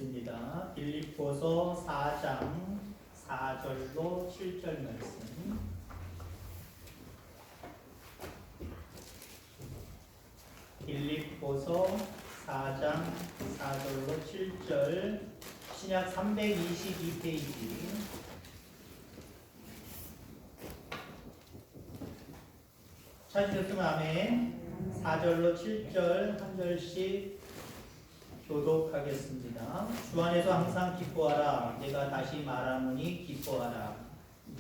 읽겠습니다. 빌립보서 4장 4절로 7절 말씀. 빌립보서 4장 4절로 7절, 신약 322페이지. 찾으셨으면 아멘. 4절로 7절 한 절씩 교독하겠습니다. 주 안에서 항상 기뻐하라. 내가 다시 말하노니 기뻐하라.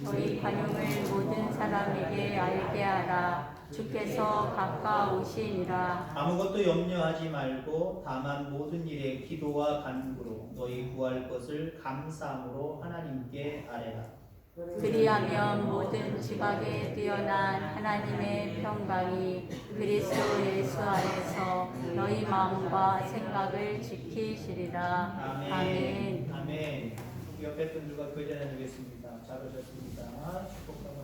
너희 관용을 모든 사람에게 알게 하라. 주께서 가까우시니라. 아무것도 염려하지 말고 다만 모든 일에 기도와 간구로 너희 구할 것을 감사함으로 하나님께 아뢰라. 그리하면 모든 지각에 뛰어난 하나님의 평강이 그리스도 예수 안에서 너희 마음과 생각을 지키시리라. 아멘. 아멘. 옆에 분들과 교제 나누겠습니다. 잘 오셨습니다. 축복합니다.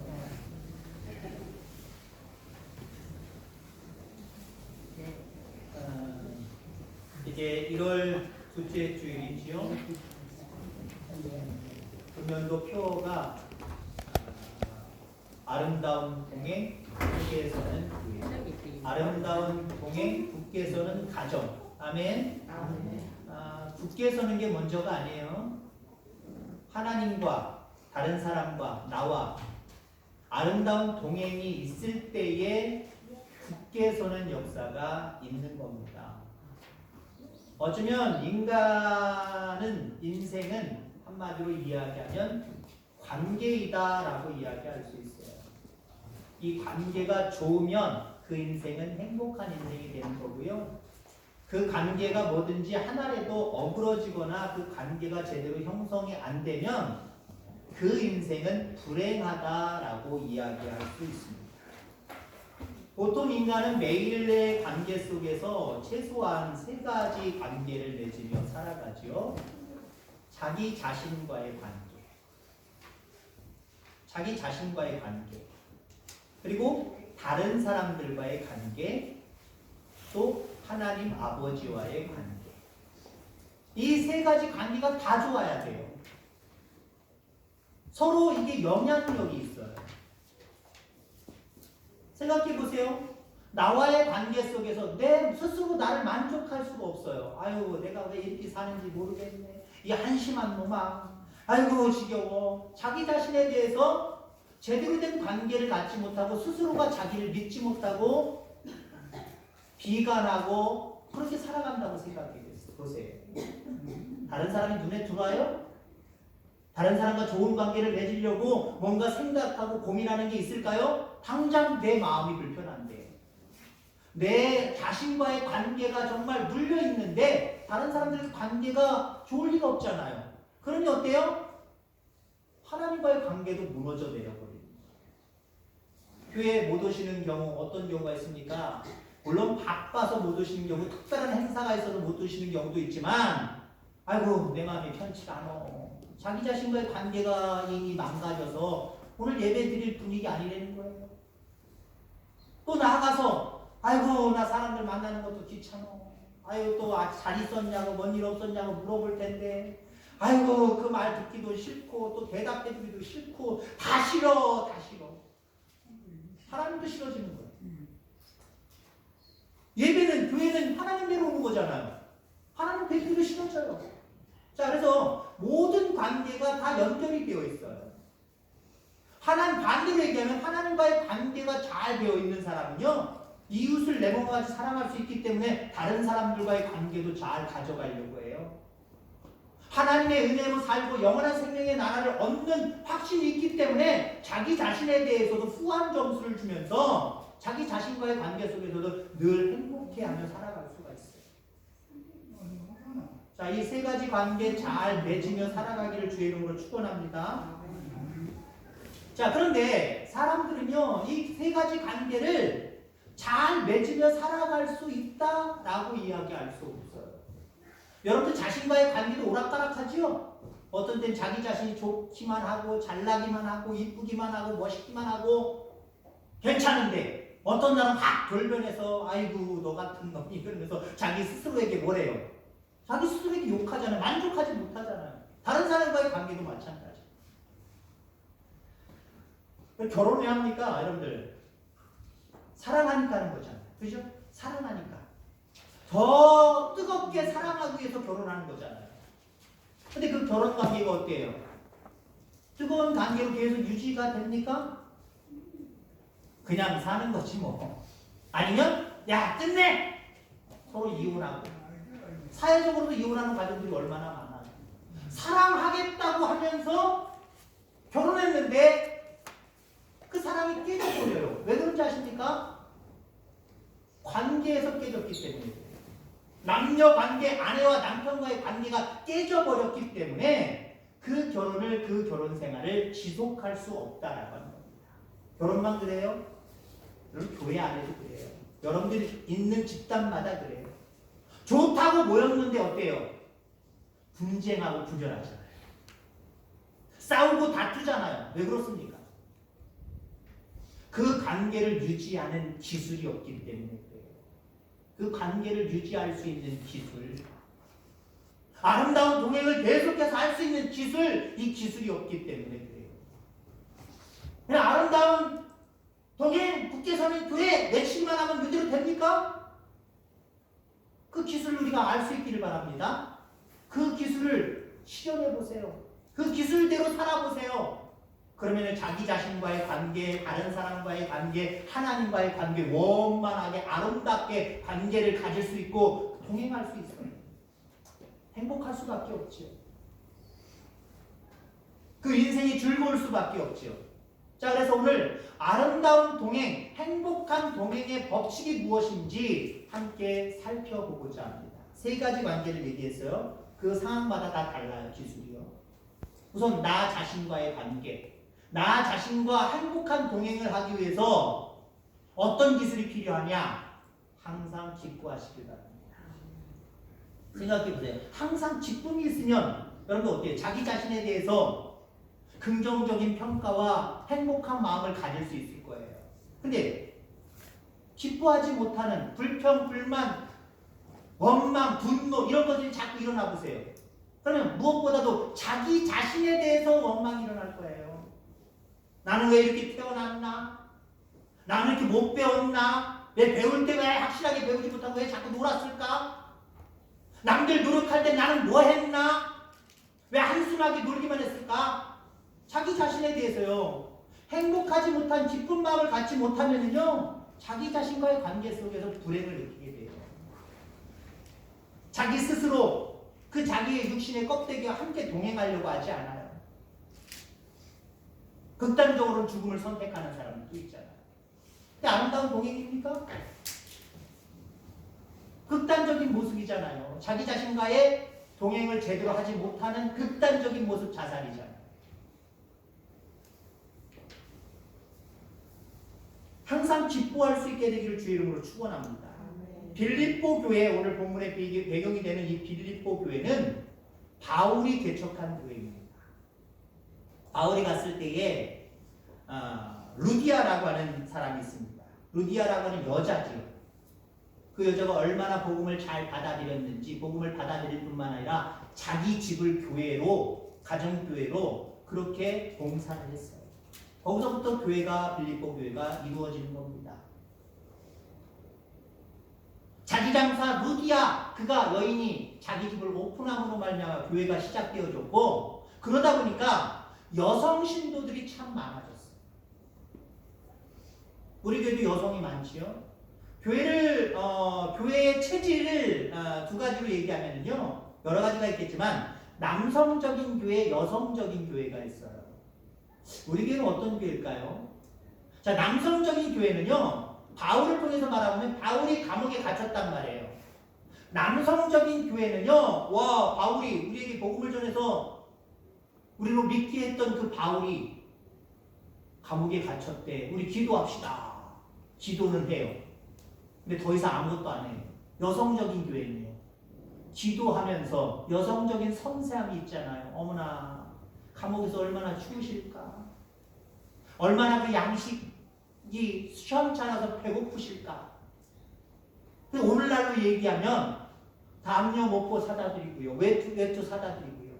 이제 1월 둘째 주일이지요. 금연도 표가 아름다운 동행, 국께서는 아름다운 동행, 국께서는 가정. 아멘. 국께 서는 게 먼저가 아니에요. 하나님과 다른 사람과 나와 아름다운 동행이 있을 때에 굳게 서는 역사가 있는 겁니다. 어쩌면 인생은 한마디로 이야기하면 관계이다라고 이야기할 수 있어요. 이 관계가 좋으면 그 인생은 행복한 인생이 되는 거고요. 그 관계가 뭐든지 하나라도 어그러지거나 그 관계가 제대로 형성이 안 되면 그 인생은 불행하다라고 이야기할 수 있습니다. 보통 인간은 매일의 관계 속에서 최소한 3가지 관계를 맺으며 살아가지요. 자기 자신과의 관계, 자기 자신과의 관계, 그리고 다른 사람들과의 관계, 또 하나님 아버지와의 관계. 이 3가지 관계가 다 좋아야 돼요. 서로 이게 영향력이 있어요. 생각해 보세요. 나와의 관계 속에서 내 스스로 나를 만족할 수가 없어요. 아유, 내가 왜 이렇게 사는지 모르겠네. 이 한심한 놈아. 아이고, 지겨워. 자기 자신에 대해서 제대로 된 관계를 갖지 못하고 스스로가 자기를 믿지 못하고 비관하고 그렇게 살아간다고 생각해 보세요. 다른 사람이 눈에 들어와요? 다른 사람과 좋은 관계를 맺으려고 뭔가 생각하고 고민하는 게 있을까요? 당장 내 마음이 불편한데, 내 자신과의 관계가 정말 물려있는데 다른 사람들과 관계가 좋을 리가 없잖아요. 그러니 어때요? 하나님과의 관계도 무너져 내려버립니다. 교회에 못 오시는 경우 어떤 경우가 있습니까? 물론 바빠서 못 오시는 경우, 특별한 행사가 있어서 못 오시는 경우도 있지만, 아이고 내 마음이 편치가 않아. 자기 자신과의 관계가 이미 망가져서 오늘 예배 드릴 분위기 아니라는 거예요. 또 나아가서 아이고 나 사람들 만나는 것도 귀찮아. 아이고 또 잘 있었냐고 뭔 일 없었냐고 물어볼 텐데, 아이고 그 말 듣기도 싫고 또 대답해 주기도 싫고 다 싫어. 하나님도 싫어지는 거예요. 예배는, 교회는 하나님대로 오는 거잖아요. 하나님 뵙기도 싫어져요. 자, 그래서 모든 관계가 다 연결이 되어 있어요. 하나님 반대로 얘기하면 하나님과의 관계가 잘 되어 있는 사람은요, 이웃을 내 몸과 같이 사랑할 수 있기 때문에 다른 사람들과의 관계도 잘 가져가려고 해요. 하나님의 은혜로 살고 영원한 생명의 나라를 얻는 확신이 있기 때문에 자기 자신에 대해서도 후한 점수를 주면서 자기 자신과의 관계 속에서도 늘 행복해하며 살아갈 수가 있어요. 자, 이 3가지 관계 잘 맺으며 살아가기를 주의 이름으로 축원합니다. 자, 그런데 사람들은요, 이 3가지 관계를 잘 맺으며 살아갈 수 있다라고 이야기할 수 없어요. 여러분들 자신과의 관계도 오락가락하죠? 어떤 땐 자기 자신이 좋기만 하고 잘나기만 하고 이쁘기만 하고 멋있기만 하고 괜찮은데, 어떤 날은 확 돌변해서 아이고 너 같은 놈이, 그러면서 자기 스스로에게 뭐래요? 자기 스스로에게 욕하잖아요. 만족하지 못하잖아요. 다른 사람과의 관계도 마찬가지. 결혼을 왜 합니까? 여러분들 사랑하니까 하는 거잖아요. 그죠? 사랑하니까. 더 뜨겁게 사랑하기 위해서 결혼하는 거잖아요. 근데 그 결혼 관계가 어때요? 뜨거운 관계로 계속 유지가 됩니까? 그냥 사는 거지 뭐. 아니면 야 끝내! 서로 이혼하고. 사회적으로도 이혼하는 가정들이 얼마나 많아요. 사랑하겠다고 하면서 결혼했는데 그 사랑이 깨져버려요. 왜 그런지 아십니까? 관계에서 깨졌기 때문에. 남녀 관계, 아내와 남편과의 관계가 깨져버렸기 때문에 그 결혼을, 그 결혼 생활을 지속할 수 없다라고 하는 겁니다. 결혼만 그래요? 여러분 교회 안에도 그래요. 여러분들이 있는 집단마다 그래요. 좋다고 모였는데 어때요? 분쟁하고 분열하잖아요. 싸우고 다투잖아요. 왜 그렇습니까? 그 관계를 유지하는 기술이 없기 때문에 그래요. 그 관계를 유지할 수 있는 기술, 아름다운 동행을 계속해서 할 수 있는 기술, 이 기술이 없기 때문에 그래요. 그냥 아름다운 동행, 국제선언 교회 외치기만 하면 그대로 됩니까? 그 기술을 우리가 알 수 있기를 바랍니다. 그 기술을 실현해 보세요. 그 기술대로 살아보세요. 그러면 자기 자신과의 관계, 다른 사람과의 관계, 하나님과의 관계, 원만하게 아름답게 관계를 가질 수 있고 동행할 수 있어요. 행복할 수밖에 없지요. 그 인생이 즐거울 수밖에 없지요. 자, 그래서 오늘 아름다운 동행, 행복한 동행의 법칙이 무엇인지 함께 살펴보고자 합니다. 세 가지 관계를 얘기했어요. 그 상황마다 다 달라요, 기술이요. 우선 나 자신과의 관계. 나 자신과 행복한 동행을 하기 위해서 어떤 기술이 필요하냐? 항상 기뻐하시길 바랍니다. 생각해보세요. 항상 기쁨이 있으면 여러분 어때요? 자기 자신에 대해서 긍정적인 평가와 행복한 마음을 가질 수 있을 거예요. 근데 기뻐하지 못하는 불평, 불만, 원망, 분노 이런 것들이 자꾸 일어나 보세요. 그러면 무엇보다도 자기 자신에 대해서 원망이 일어날 거예요. 나는 왜 이렇게 태어났나? 나는 이렇게 못 배웠나? 왜 배울 때 왜 확실하게 배우지 못하고 왜 자꾸 놀았을까? 남들 노력할 때 나는 뭐 했나? 왜 한순하게 놀기만 했을까? 자기 자신에 대해서요. 행복하지 못한 기쁜 마음을 갖지 못하면요. 자기 자신과의 관계 속에서 불행을 느끼게 돼요. 자기 스스로 그 자기의 육신의 껍데기와 함께 동행하려고 하지 않아요. 극단적으로 죽음을 선택하는 사람도 있잖아요. 근데 아름다운 동행입니까? 극단적인 모습이잖아요. 자기 자신과의 동행을 제대로 하지 못하는 극단적인 모습 자살이잖아요. 항상 기뻐할 수 있게 되기를 주의 이름으로 축원합니다. 빌립보 교회, 오늘 본문의 배경이 되는 이 빌립보 교회는 바울이 개척한 교회입니다. 바울이 갔을 때에 루디아라고 하는 사람이 있습니다. 루디아라고 하는 여자지요. 그 여자가 얼마나 복음을 잘 받아들였는지, 복음을 받아들일 뿐만 아니라 자기 집을 교회로, 가정교회로 그렇게 봉사를 했어요. 거기서부터 교회가, 빌립보 교회가 이루어지는 겁니다. 자기 장사 루디아, 그가 여인이 자기 집을 오픈함으로 말미암아 교회가 시작되어졌고, 그러다 보니까 여성 신도들이 참 많아졌어요. 우리 교회도 여성이 많지요. 교회의 체질을 두 가지로 얘기하면요, 여러 가지가 있겠지만 남성적인 교회, 여성적인 교회가 있어요. 우리 교회는 어떤 교회일까요? 자, 남성적인 교회는요, 바울을 통해서 말하면 바울이 감옥에 갇혔단 말이에요. 남성적인 교회는요, 와, 바울이 우리에게 복음을 전해서 우리로 믿게 했던 그 바울이 감옥에 갇혔대. 우리 기도합시다. 기도는 해요. 근데 더 이상 아무것도 안 해요. 여성적인 교회는요, 기도하면서 여성적인 섬세함이 있잖아요. 어머나, 감옥에서 얼마나 추우실까? 얼마나 그 양식이 시원찮아서 배고프실까? 근데 오늘날로 얘기하면 담요 모포 사다 드리고요. 외투 사다 드리고요.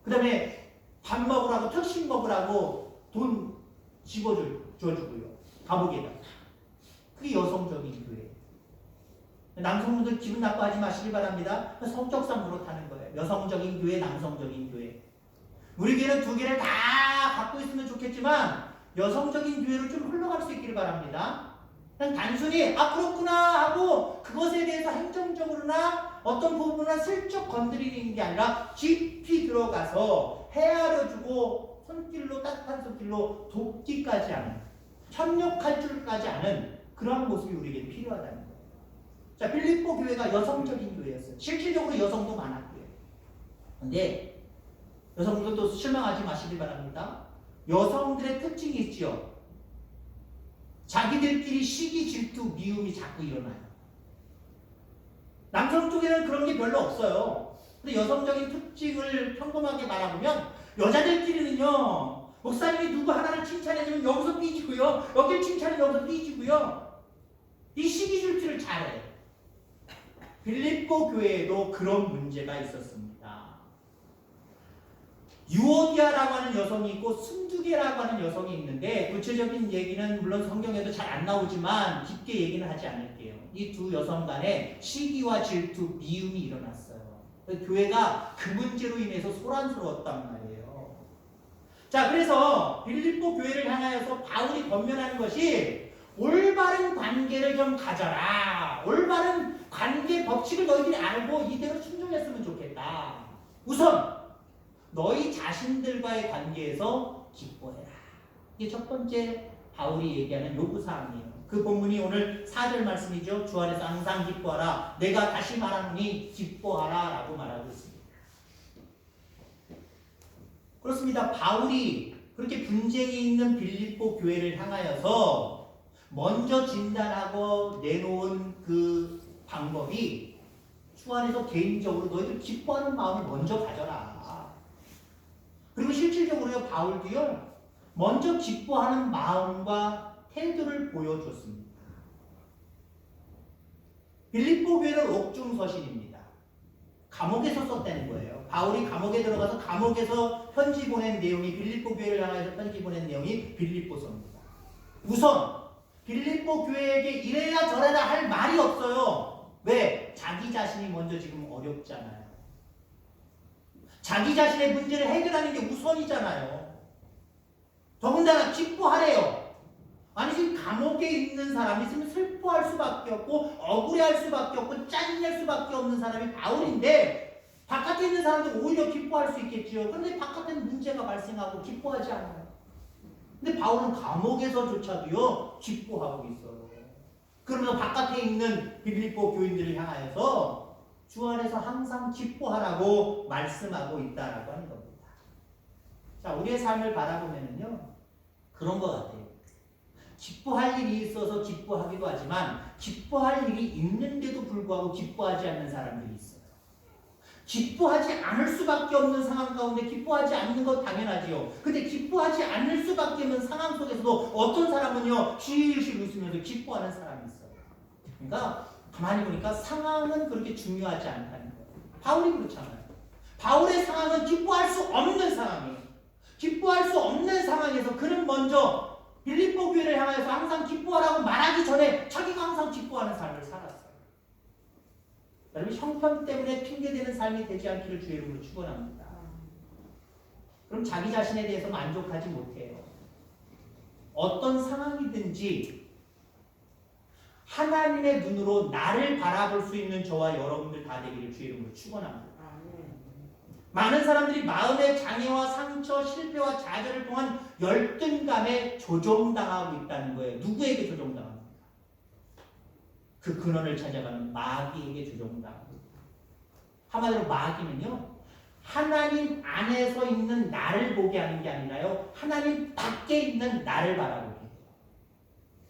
그 다음에 밥 먹으라고 특식 먹으라고 돈 집어주고요. 감옥에다. 그게 여성적인 교회. 남성분들 기분 나빠하지 마시길 바랍니다. 성격상 그렇다는 거예요. 여성적인 교회, 남성적인 교회. 우리 교회는 두 개를 다 갖고 있으면 좋겠지만 여성적인 교회로 좀 흘러갈 수 있기를 바랍니다. 그냥 단순히 그렇구나 하고 그것에 대해서 행정적으로나 어떤 부분을 슬쩍 건드리는 게 아니라 깊이 들어가서 헤아려주고 손길로 따뜻한 손길로 돕기까지 하는, 협력할 줄까지 아는 그러한 모습이 우리에게 필요하다는 거예요. 자, 빌립보 교회가 여성적인 교회였어요. 실질적으로 여성도 많았고요. 근데 여성들도 실망하지 마시길 바랍니다. 여성들의 특징이 있죠. 자기들끼리 시기, 질투, 미움이 자꾸 일어나요. 남성 쪽에는 그런 게 별로 없어요. 근데 여성적인 특징을 평범하게 말하면 여자들끼리는요, 목사님이 누구 하나를 칭찬해주면 여기서 삐지고요, 여길 칭찬해 여기서 삐지고요, 이 시기 질투를 잘해요. 빌립보 교회에도 그런 문제가 있었습니다. 유오디아라고 하는 여성이 있고 순두계라고 하는 여성이 있는데 구체적인 얘기는 물론 성경에도 잘 안 나오지만 깊게 얘기는 하지 않을게요. 이 두 여성 간에 시기와 질투, 미움이 일어났어요. 교회가 그 문제로 인해서 소란스러웠단 말이에요. 자, 그래서 빌립보 교회를 향하여서 바울이 권면하는 것이 올바른 관계를 좀 가져라. 올바른 관계 법칙을 너희들이 알고 이대로 순종했으면 좋겠다. 우선 너희 자신들과의 관계에서 기뻐해라. 이게 첫 번째 바울이 얘기하는 요구사항이에요. 그 본문이 오늘 4절 말씀이죠. 주 안에서 항상 기뻐하라. 내가 다시 말하노니 기뻐하라 라고 말하고 있습니다. 그렇습니다. 바울이 그렇게 분쟁이 있는 빌립보 교회를 향하여서 먼저 진단하고 내놓은 그 방법이 주 안에서 개인적으로 너희들 기뻐하는 마음을 먼저 가져라. 그리고 실질적으로요, 바울도요, 먼저 기뻐하는 마음과 태도를 보여줬습니다. 빌립보 교회는 옥중서신입니다. 감옥에서 썼다는 거예요. 바울이 감옥에 들어가서 감옥에서 편지 보낸 내용이, 빌립보 교회를 향해서 편지 보낸 내용이 빌립보서입니다. 우선 빌립보 교회에게 이래야 저래야 할 말이 없어요. 왜? 자기 자신이 먼저 지금 어렵잖아요. 자기 자신의 문제를 해결하는 게 우선이잖아요. 더군다나 기뻐하래요. 아니, 지금 감옥에 있는 사람이 있으면 슬퍼할 수밖에 없고 억울해할 수밖에 없고 짜증낼 수밖에 없는 사람이 바울인데 바깥에 있는 사람들 오히려 기뻐할 수 있겠지요. 그런데 바깥에는 문제가 발생하고 기뻐하지 않아요. 근데 바울은 감옥에서조차도요 기뻐하고 있어요. 그러면서 바깥에 있는 빌립보 교인들을 향하여서 주 안에서 항상 기뻐하라고 말씀하고 있다라고 하는 겁니다. 자, 우리의 삶을 바라보면요 그런 것 같아요. 기뻐할 일이 있어서 기뻐하기도 하지만 기뻐할 일이 있는데도 불구하고 기뻐하지 않는 사람들이 있어요. 기뻐하지 않을 수밖에 없는 상황 가운데 기뻐하지 않는 것 당연하지요. 근데 기뻐하지 않을 수밖에 없는 상황 속에서도 어떤 사람은요 실실 웃으면서 기뻐하는 사람이 있어요. 그러니까 가만히 보니까 상황은 그렇게 중요하지 않다는 거예요. 바울이 그렇잖아요. 바울의 상황은 기뻐할 수 없는 상황이에요. 기뻐할 수 없는 상황에서 그는 먼저 빌립보 교회를 향해서 항상 기뻐하라고 말하기 전에 자기가 항상 기뻐하는 삶을 살았어요. 여러분, 형편 때문에 핑계대는 삶이 되지 않기를 주의 이름으로 축원합니다. 그럼 자기 자신에 대해서 만족하지 못해요. 어떤 상황이든지 하나님의 눈으로 나를 바라볼 수 있는 저와 여러분들 다 되기를 주의 이름으로 축원합니다. 많은 사람들이 마음의 장애와 상처, 실패와 좌절을 통한 열등감에 조종당하고 있다는 거예요. 누구에게 조종당합니까? 그 근원을 찾아가는 마귀에게 조종당하고 있다. 한마디로 마귀는요, 하나님 안에서 있는 나를 보게 하는 게 아니라요, 하나님 밖에 있는 나를 바라보게 해요.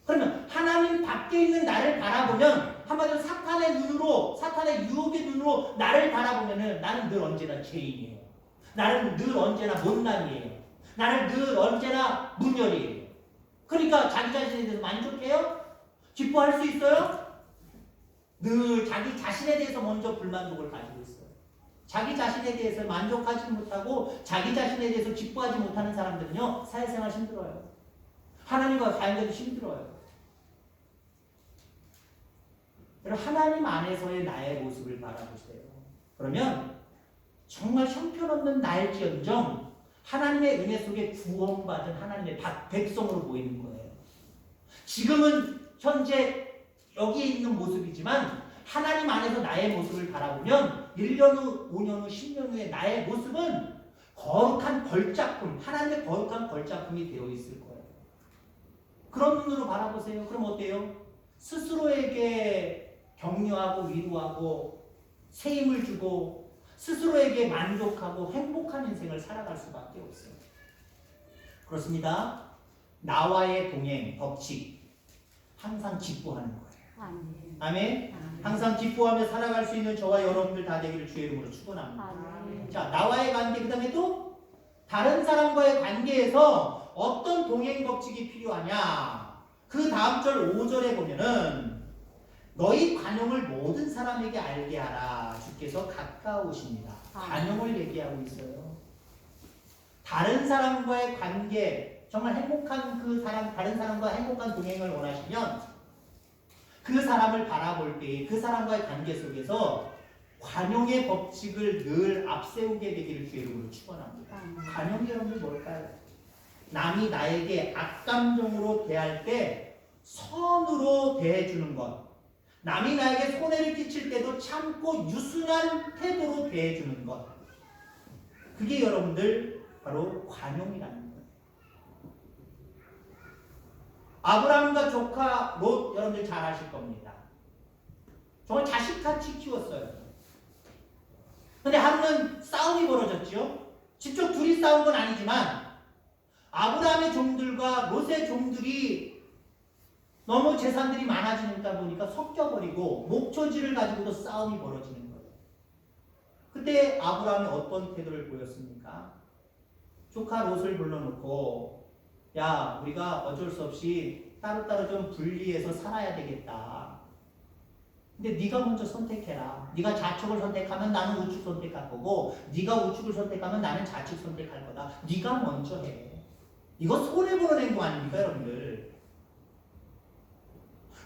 그러면 하나님 밖에 있는 나를 바라보면 한마디로 사탄의 눈으로, 사탄의 유혹의 눈으로 나를 바라보면은 나는 늘 언제나 죄인이에요. 나는 늘 언제나 못난이에요. 나는 늘 언제나 문열이에요. 그러니까 자기 자신에 대해서 만족해요? 기뻐할 수 있어요? 늘 자기 자신에 대해서 먼저 불만족을 가지고 있어요. 자기 자신에 대해서 만족하지 못하고 자기 자신에 대해서 기뻐하지 못하는 사람들은요, 사회생활 힘들어요. 하나님과 관계도 힘들어요. 여러분, 하나님 안에서의 나의 모습을 바라보세요. 그러면 정말 형편없는 나일지언정 하나님의 은혜 속에 구원받은 하나님의 백성으로 보이는 거예요. 지금은 현재 여기에 있는 모습이지만 하나님 안에서 나의 모습을 바라보면 1년 후, 5년 후, 10년 후에 나의 모습은 거룩한 걸작품, 하나님의 거룩한 걸작품이 되어 있을 거예요. 그런 눈으로 바라보세요. 그럼 어때요? 스스로에게 격려하고 위로하고 새 힘을 주고 스스로에게 만족하고 행복한 인생을 살아갈 수밖에 없어요. 그렇습니다. 나와의 동행, 법칙 항상 기뻐하는 거예요. 아멘. 아멘. 항상 기뻐하며 살아갈 수 있는 저와 여러분들 다 되기를 주의 이름으로 축원합니다. 아멘. 자, 나와의 관계, 그 다음에 또 다른 사람과의 관계에서 어떤 동행 법칙이 필요하냐? 그 다음 절 5절에 보면은 너희 관용을 모든 사람에게 알게 하라. 주께서 가까우십니다. 관용을 얘기하고 있어요. 다른 사람과의 관계, 정말 행복한 그 사람, 다른 사람과 행복한 동행을 원하시면 그 사람을 바라볼 때 그 사람과의 관계 속에서 관용의 법칙을 늘 앞세우게 되기를 주의 이름으로 축원합니다. 관용이 여러분들 뭘까요? 남이 나에게 악감정으로 대할 때 선으로 대해주는 것. 남이 나에게 손해를 끼칠 때도 참고 유순한 태도로 대해주는 것. 그게 여러분들 바로 관용이라는 거예요. 아브라함과 조카 롯 여러분들 잘 아실 겁니다. 정말 자식같이 키웠어요. 근데 하루는 싸움이 벌어졌죠. 직접 둘이 싸운 건 아니지만 아브라함의 종들과 롯의 종들이 너무 재산들이 많아지다 보니까 섞여버리고 목초지를 가지고도 싸움이 벌어지는 거예요. 그때 아브라함이 어떤 태도를 보였습니까? 조카 롯을 불러놓고 야, 우리가 어쩔 수 없이 따로따로 좀 분리해서 살아야 되겠다. 근데 네가 먼저 선택해라. 네가 좌측을 선택하면 나는 우측 선택할 거고 네가 우측을 선택하면 나는 좌측 선택할 거다. 네가 먼저 해. 이거 손해보는 행동 아닙니까, 여러분들?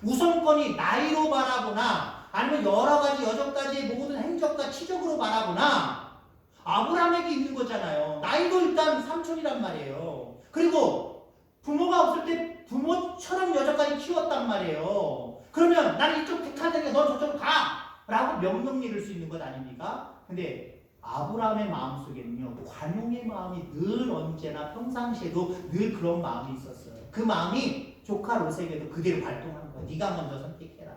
우선권이 나이로 바라보나 아니면 여러 가지 여전까지의 모든 행적과 치적으로 바라보나 아브라함에게 있는 거잖아요. 나이도 일단 삼촌이란 말이에요. 그리고 부모가 없을 때 부모처럼 여전까지 키웠단 말이에요. 그러면 나는 이쪽 택하니까 너 저쪽 가! 라고 명령 내릴 수 있는 것 아닙니까? 근데 아브라함의 마음속에는요, 관용의 마음이 늘 언제나 평상시에도 늘 그런 마음이 있었어요. 그 마음이 조카 롯에게도 그대로 발동하는 거예요. 네가 먼저 선택해라.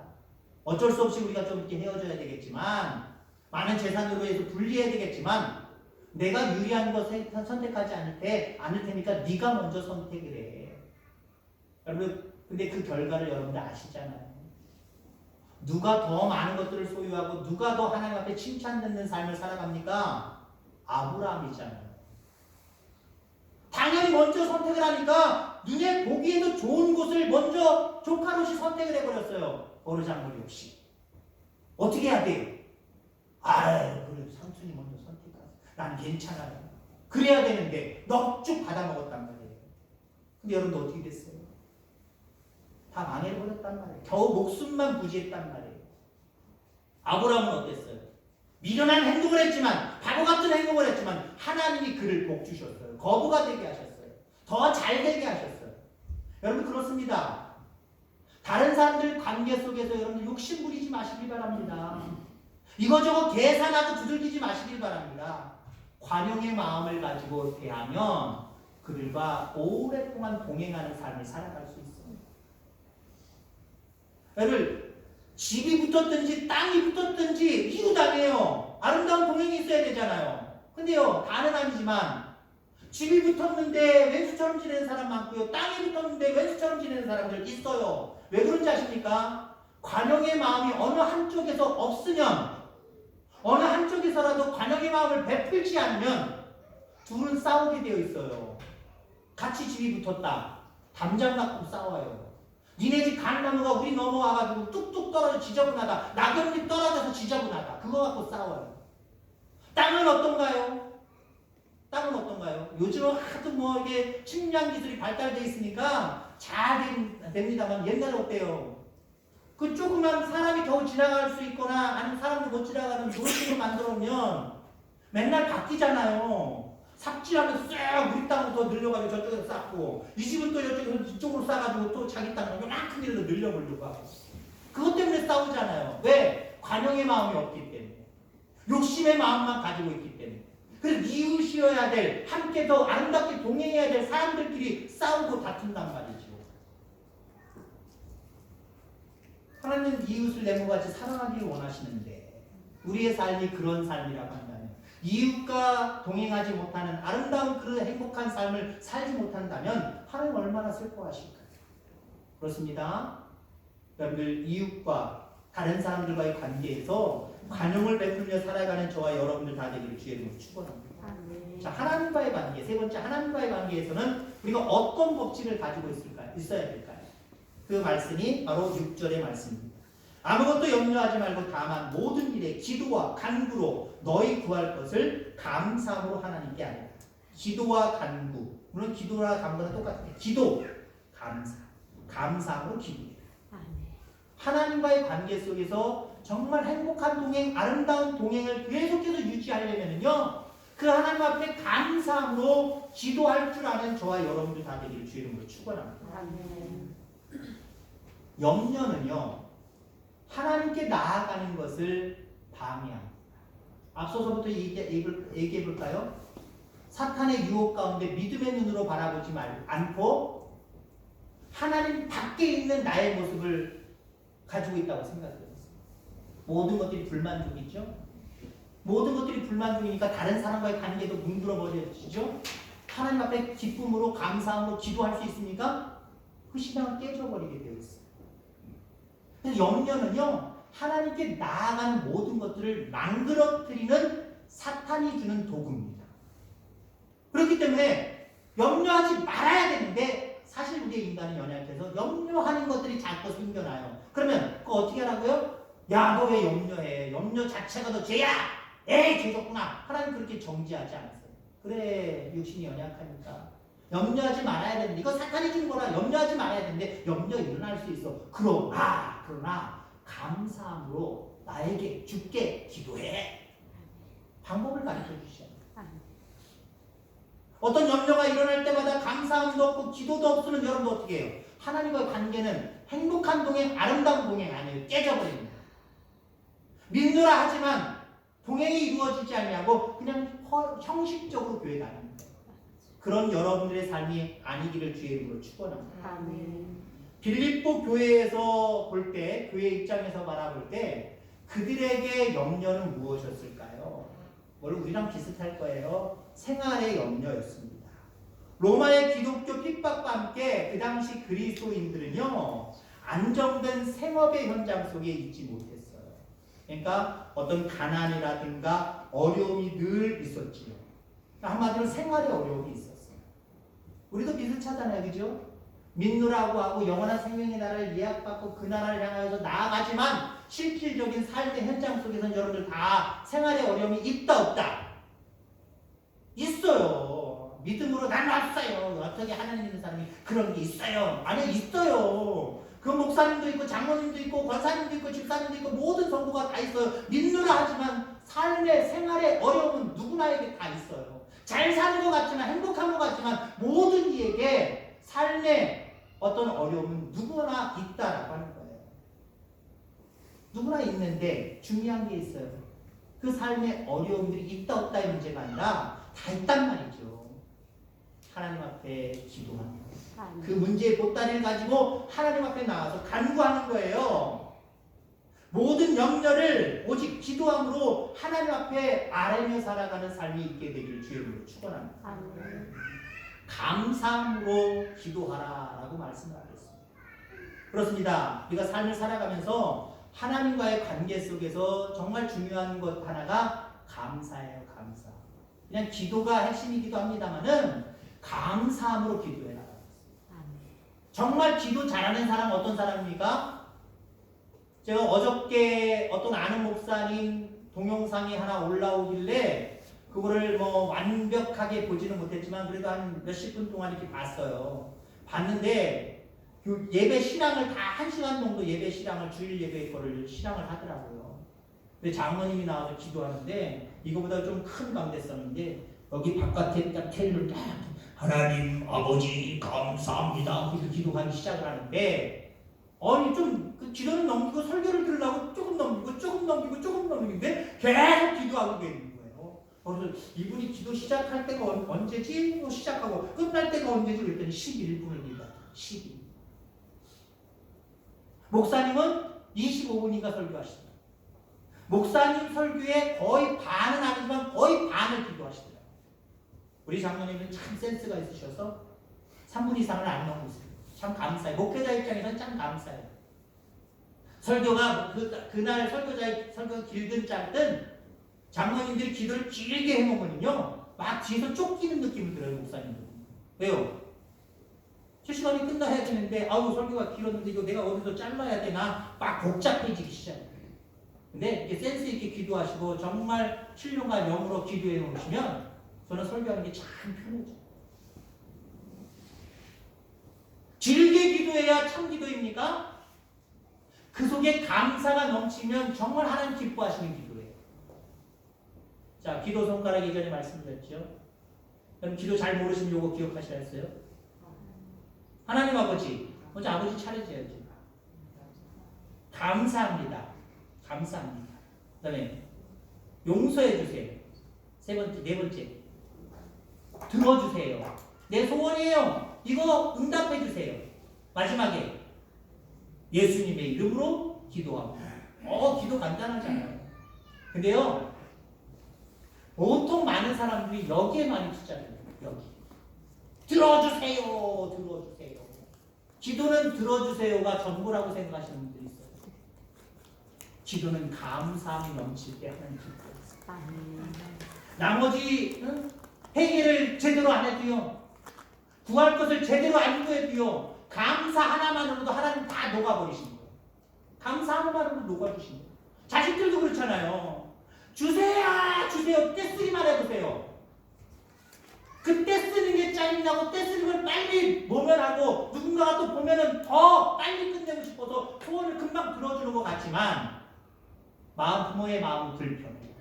어쩔 수 없이 우리가 좀 이렇게 헤어져야 되겠지만 많은 재산으로 해서 분리해야 되겠지만 내가 유리한 것을 선택하지 않을 테니까 네가 먼저 선택을 해. 여러분, 근데 그 결과를 여러분들 아시잖아요. 누가 더 많은 것들을 소유하고 누가 더 하나님 앞에 칭찬받는 삶을 살아갑니까? 아브라함이잖아요. 당연히 먼저 선택을 하니까 눈에 보기에도 좋은 곳을 먼저 조카 롯이 선택을 해버렸어요. 버르장머리 없이. 어떻게 해야 돼요? 아유, 그래 삼촌이 먼저 선택하세요. 난 괜찮아요. 그래야 되는데 넉죽 받아먹었단 말이에요. 근데 여러분들 어떻게 됐어요? 다 망해버렸단 말이에요. 겨우 목숨만 부지했단 말이에요. 아브라함은 어땠어요? 미련한 행동을 했지만 바보 같은 행동을 했지만 하나님이 그를 복 주셨어요. 거부가 되게 하셨어요. 더 잘 되게 하셨어요. 여러분 그렇습니다. 다른 사람들 관계 속에서 여러분들 욕심 부리지 마시기 바랍니다. 이거저거 계산하고 두들기지 마시기 바랍니다. 관용의 마음을 가지고 대하면 그들과 오랫동안 동행하는 삶을 살아갈 수 있습니다. 여러분 집이 붙었든지 땅이 붙었든지 이유 다네요. 아름다운 동행이 있어야 되잖아요. 근데요, 다는 아니지만 집이 붙었는데 왼수처럼 지내는 사람 많고요. 땅이 붙었는데 왼수처럼 지내는 사람들 있어요. 왜 그런지 아십니까? 관용의 마음이 어느 한쪽에서 없으면 어느 한쪽에서라도 관용의 마음을 베풀지 않으면 둘은 싸우게 되어 있어요. 같이 집이 붙었다. 담장 갖고 싸워요. 니네 집 감나무가 우리 넘어와가지고 뚝뚝 떨어져 지저분하다. 낙엽잎 떨어져서 지저분하다. 그거 갖고 싸워요. 땅은 어떤가요? 땅은 어떤가요? 요즘은 하도 뭐 이게 측량 기술이 발달돼 있으니까 잘 됩니다만 옛날에 어때요? 그 조그만 사람이 겨우 지나갈 수 있거나 아니면 사람도 못 지나가는 돌집을 만들어놓으면 맨날 바뀌잖아요. 삽질하면서 쓱 우리 땅을 더 늘려가지고 저쪽에서 쌓고 이 집은 또 이쪽에서 이쪽으로 쌓아가지고 또 자기 땅을 요만큼 길로 늘려보려고 하고 그것 때문에 싸우잖아요. 왜? 관용의 마음이 없기 때문에 욕심의 마음만 가지고 있기 때문에 그래서 이웃이어야 될 함께 더 아름답게 동행해야 될 사람들끼리 싸우고 다툰단 말이죠. 하나님은 이웃을 내모같이 사랑하기를 원하시는데 우리의 삶이 그런 삶이라고 한다면 이웃과 동행하지 못하는 아름다운 그 행복한 삶을 살지 못한다면 하나님 얼마나 슬퍼하실까요? 그렇습니다. 여러분들 이웃과 다른 사람들과의 관계에서 관용을 베풀며 살아가는 저와 여러분들 다 되기를 주의 이름으로 축원합니다. 자, 하나님과의 관계, 세 번째 하나님과의 관계에서는 우리가 어떤 법칙을 가지고 있어야 될까요? 그 말씀이 바로 6절의 말씀입니다. 아무것도 염려하지 말고 다만 모든 일에 기도와 간구로 너희 구할 것을 감사함으로 하나님께 아뢰라. 기도와 간구. 물론 기도와 간구는 똑같아요. 기도, 감사. 감사함으로 기도해라. 하나님과의 관계 속에서 정말 행복한 동행, 아름다운 동행을 계속해서 유지하려면요. 그 하나님 앞에 감사함으로 기도할 줄 아는 저와 여러분들 다 되기를 주의 이름으로 축원합니다. 염려는요. 하나님께 나아가는 것을 방해합니다. 앞서서부터 얘기해 볼까요? 사탄의 유혹 가운데 믿음의 눈으로 바라보지 않고 하나님 밖에 있는 나의 모습을 가지고 있다고 생각해요. 모든 것들이 불만족이죠. 모든 것들이 불만족이니까 다른 사람과의 관계도 뭉들어버려지죠. 하나님 앞에 기쁨으로 감사함으로 기도할 수 있습니까? 그 신앙은 깨져버리게 되어 있어요. 그래서 염려는요, 하나님께 나아가는 모든 것들을 망그러뜨리는 사탄이 주는 도구입니다. 그렇기 때문에 염려하지 말아야 되는데 사실 우리의 인간은 연약해서 염려하는 것들이 자꾸 생겨나요. 그러면 그거 어떻게 하라고요? 야, 너 왜 염려해? 염려 자체가 너 죄야! 에이, 죄졌구나! 하나님 그렇게 정지하지 않았어요. 그래, 육신이 연약하니까. 염려하지 말아야 되는데, 이거 사탄이 준 거라 염려하지 말아야 되는데, 염려 일어날 수 있어. 그러나, 감사함으로 나에게 주께 기도해. 방법을 가르쳐 주시죠. 어떤 염려가 일어날 때마다 감사함도 없고, 기도도 없으면 여러분 어떻게 해요? 하나님과의 관계는 행복한 동행, 아름다운 동행 아니에요. 깨져버립니다. 믿노라 하지만 동행이 이루어지지 않냐고 그냥 형식적으로 교회 다닙니다. 그런 여러분들의 삶이 아니기를 주의 이름으로 축원합니다. 빌립보 교회에서 볼 때, 교회 입장에서 바라볼 때 그들에게 염려는 무엇이었을까요? 물론 우리랑 비슷할 거예요. 생활의 염려였습니다. 로마의 기독교 핍박과 함께 그 당시 그리스도인들은요, 안정된 생업의 현장 속에 있지 못했어요. 그러니까 어떤 가난이라든가 어려움이 늘 있었지요. 한마디로 생활의 어려움이 있었어요. 우리도 비슷하잖아요, 그죠? 믿노라고 하고 영원한 생명의 나라를 예약받고 그 나라를 향하여서 나아가지만 실질적인 삶의 현장 속에서는 여러분들 다 생활의 어려움이 있다 없다? 있어요. 믿음으로 난 없어요. 어떻게 하나님 믿는 사람이 그런 게 있어요? 아니, 있어요. 그 목사님도 있고 장로님도 있고 권사님도 있고 집사님도 있고 모든 성도가 다 있어요. 믿노라 하지만 삶의 생활의 어려움은 누구나에게 다 있어요. 잘 사는 것 같지만 행복한 것 같지만 모든 이에게 삶의 어떤 어려움은 누구나 있다라고 하는 거예요. 누구나 있는데 중요한 게 있어요. 그 삶의 어려움들이 있다 없다의 문제가 아니라 다 있단 말이죠. 하나님 앞에 기도하는 거예요. 그 문제의 보따리를 가지고 하나님 앞에 나와서 간구하는 거예요. 모든 염려를 오직 기도함으로 하나님 앞에 아뢰며 살아가는 삶이 있게 되기를 주의 이름으로 축원합니다. 감사함으로 기도하라라고 말씀을 하겠습니다. 그렇습니다. 우리가 삶을 살아가면서 하나님과의 관계 속에서 정말 중요한 것 하나가 감사예요. 감사. 그냥 기도가 핵심이기도 합니다만은 감사함으로 기도해라. 정말 기도 잘하는 사람 어떤 사람입니까? 제가 어저께 어떤 아는 목사님 동영상이 하나 올라오길래 그거를 뭐 완벽하게 보지는 못했지만 그래도 한 몇십 분 동안 이렇게 봤어요. 봤는데 그 예배 실황을 다 1시간 정도 예배 실황을 주일 예배 거를 실황을 하더라고요. 근데 장로님이 나와서 기도하는데 이거보다 좀 큰 강대성인데 여기 바깥에 딱 테를 딱 하나님 아버지 감사합니다. 그래서 기도하기 시작을 하는데 아니 좀 그 기도는 넘기고 설교를 들으려고 조금 넘기고 조금 넘기고 조금 넘기는데 계속 기도하고 계는 거예요. 그래서 이분이 기도 시작할 때가 언제지? 시작하고 끝날 때가 언제지? 그랬더니 11분을 기도하다. 12. 목사님은 25분인가 설교하시더라고요. 목사님 설교에 거의 반은 아니지만 거의 반을 기도하시더라고요. 우리 장로님은 참 센스가 있으셔서 3분 이상을 안 넘으세요. 참 감사해요. 목회자 입장에서는 참 감사해요. 설교가 그날 설교가 길든 짧든 장로님들이 기도를 길게 해놓으면요 막 뒤에서 쫓기는 느낌이 들어요. 목사님들. 왜요? 제 시간이 끝나야 되는데 아우 설교가 길었는데 이거 내가 어디서 잘라야 되나 막 복잡해지기 시작해요. 근데 이렇게 센스 있게 기도하시고 정말 신령과 영으로 기도해 놓으시면 저는 설교하는 게 참 편해져요. 길게 기도해야 참 기도입니까? 그 속에 감사가 넘치면 정말 하나님 기뻐하시는 기도예요. 자, 기도 손가락 예전에 말씀드렸죠. 그럼 기도 잘 모르시면 요거 기억하셔야 했어요. 하나님 아버지, 먼저 아버지 차려줘야지. 감사합니다. 감사합니다. 그 다음에 용서해 주세요. 네 번째. 들어주세요. 내 소원이에요. 이거 응답해 주세요. 마지막에 예수님의 이름으로 기도하고. 기도 간단하잖아요. 근데요, 보통 많은 사람들이 여기에 많이 투자해요. 여기. 들어주세요. 들어주세요. 기도는 들어주세요가 전부라고 생각하시는 분들이 있어요. 기도는 감사함이 넘칠 때 하는 기도예요. 나머지 회개를 제대로 안 해도요. 구할 것을 제대로 안 구해도요. 감사 하나만으로도 하나님 다 녹아버리신 거예요. 감사 하나만으로도 녹아주신 거예요. 자식들도 그렇잖아요. 주세요. 주세요. 떼쓰기만 해보세요. 그때 쓰는 게 짜증나고 때 쓰는 걸 빨리 모면하고 누군가가 또 보면은 더 빨리 끝내고 싶어서 소원을 금방 들어주는 것 같지만 부모의 마음은 불편해요.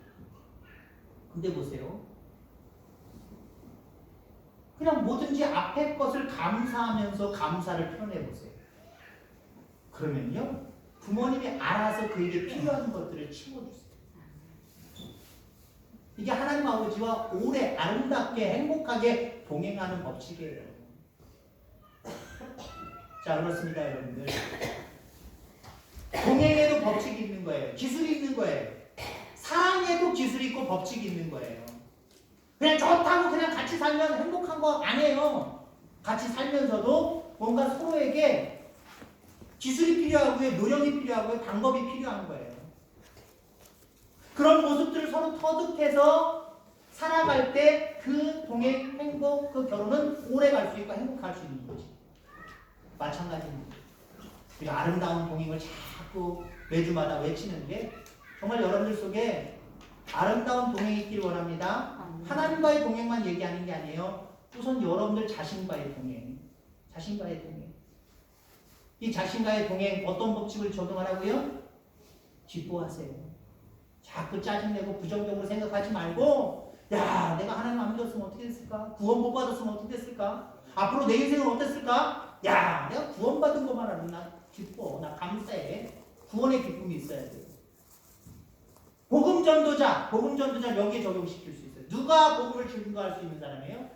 근데 보세요. 그냥 뭐든지 앞에 것을 감사하면서 감사를 표현해보세요. 그러면요. 부모님이 알아서 그에게 필요한 것들을 채워주세요. 이게 하나님 아버지와 오래 아름답게 행복하게 동행하는 법칙이에요. 자, 그렇습니다, 여러분들. 동행에도 법칙이 있는 거예요. 기술이 있는 거예요. 사랑에도 기술이 있고 법칙이 있는 거예요. 그냥 좋다고 그냥 같이 살면 행복한 거 아니에요. 같이 살면서도 뭔가 서로에게 기술이 필요하고요, 노력이 필요하고요, 방법이 필요한 거예요. 그런 모습들을 서로 터득해서 살아갈 때 그 동행, 행복, 그 결혼은 오래 갈 수 있고 행복할 수 있는 거지. 마찬가지입니다. 우리가 아름다운 동행을 자꾸 매주마다 외치는 게 정말 여러분들 속에 아름다운 동행이 있기를 원합니다. 하나님과의 동행만 얘기하는 게 아니에요. 우선 여러분들 자신과의 동행. 자신과의 동행. 이 자신과의 동행 어떤 법칙을 적용하라고요? 기뻐하세요. 자꾸 짜증내고 부정적으로 생각하지 말고 야 내가 하나님 안 믿었으면 어떻게 됐을까? 구원 못 받았으면 어떻게 됐을까? 앞으로 내 인생은 어땠을까? 야 내가 구원받은 것만 알면 나 기뻐. 나 감사해. 구원의 기쁨이 있어야 돼요. 복음 전도자 여기에 적용시킬 수 있어요. 누가 복음을 증거할 수 있는 사람이에요?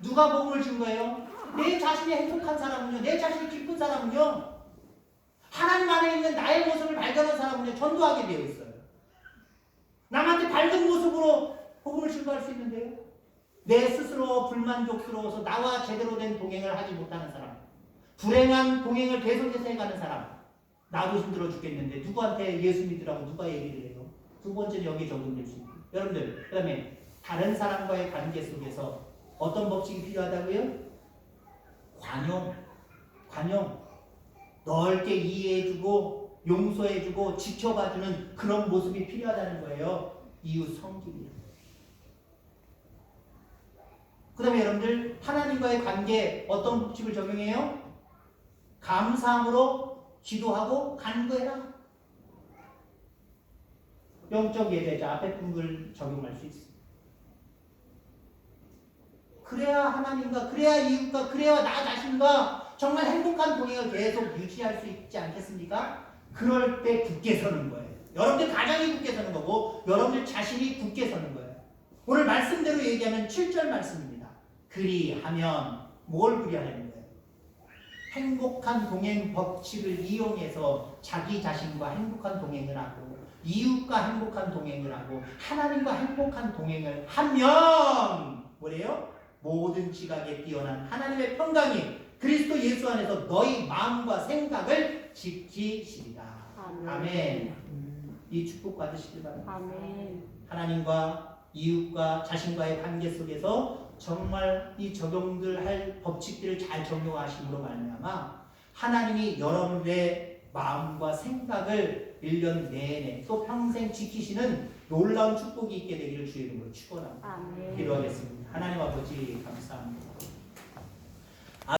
누가 복음을 증거해요? 내 자신이 행복한 사람은요. 내 자신이 기쁜 사람은요. 하나님 안에 있는 나의 모습을 발견한 사람은요. 전도하게 되어 있어요. 남한테 밝은 모습으로 복음을 증거할 수 있는데요. 내 스스로 불만족스러워서 나와 제대로 된 동행을 하지 못하는 사람, 불행한 동행을 계속해서 해가는 사람, 나도 힘들어 죽겠는데 누구한테 예수 믿으라고 누가 얘기를 해요? 두 번째는 여기 적용될 수 있고 여러분들 그 다음에 다른 사람과의 관계 속에서 어떤 법칙이 필요하다고요? 관용, 넓게 이해해주고 용서해주고 지켜봐주는 그런 모습이 필요하다는 거예요. 이웃 섬김이요. 그 다음에 여러분들 하나님과의 관계 어떤 법칙을 적용해요? 감사함으로 기도하고 간구해라. 영적 예배자 앞에 분을 적용할 수 있습니다. 그래야 하나님과, 그래야 이웃과, 그래야 나 자신과 정말 행복한 동행을 계속 유지할 수 있지 않겠습니까? 그럴 때 굳게 서는 거예요. 여러분들 가정이 굳게 서는 거고 여러분들 자신이 굳게 서는 거예요. 오늘 말씀대로 얘기하면 7절 말씀입니다. 그리하면 뭘 그리하는 거예요? 행복한 동행 법칙을 이용해서 자기 자신과 행복한 동행을 하고 이웃과 행복한 동행을 하고 하나님과 행복한 동행을 하면 뭐래요? 모든 지각에 뛰어난 하나님의 평강이 그리스도 예수 안에서 너희 마음과 생각을 지키시리라. 아멘. 이 축복 받으시길 바랍니다. 아멘. 하나님과 이웃과 자신과의 관계 속에서 정말 이 적용들 할 법칙들을 잘 적용하심으로 말미암아 하나님이 여러분의 마음과 생각을 1년 내내 또 평생 지키시는 놀라운 축복이 있게 되기를 주의 이름으로 축원합니다. 아멘. 기도하겠습니다. 하나님 아버지 감사합니다.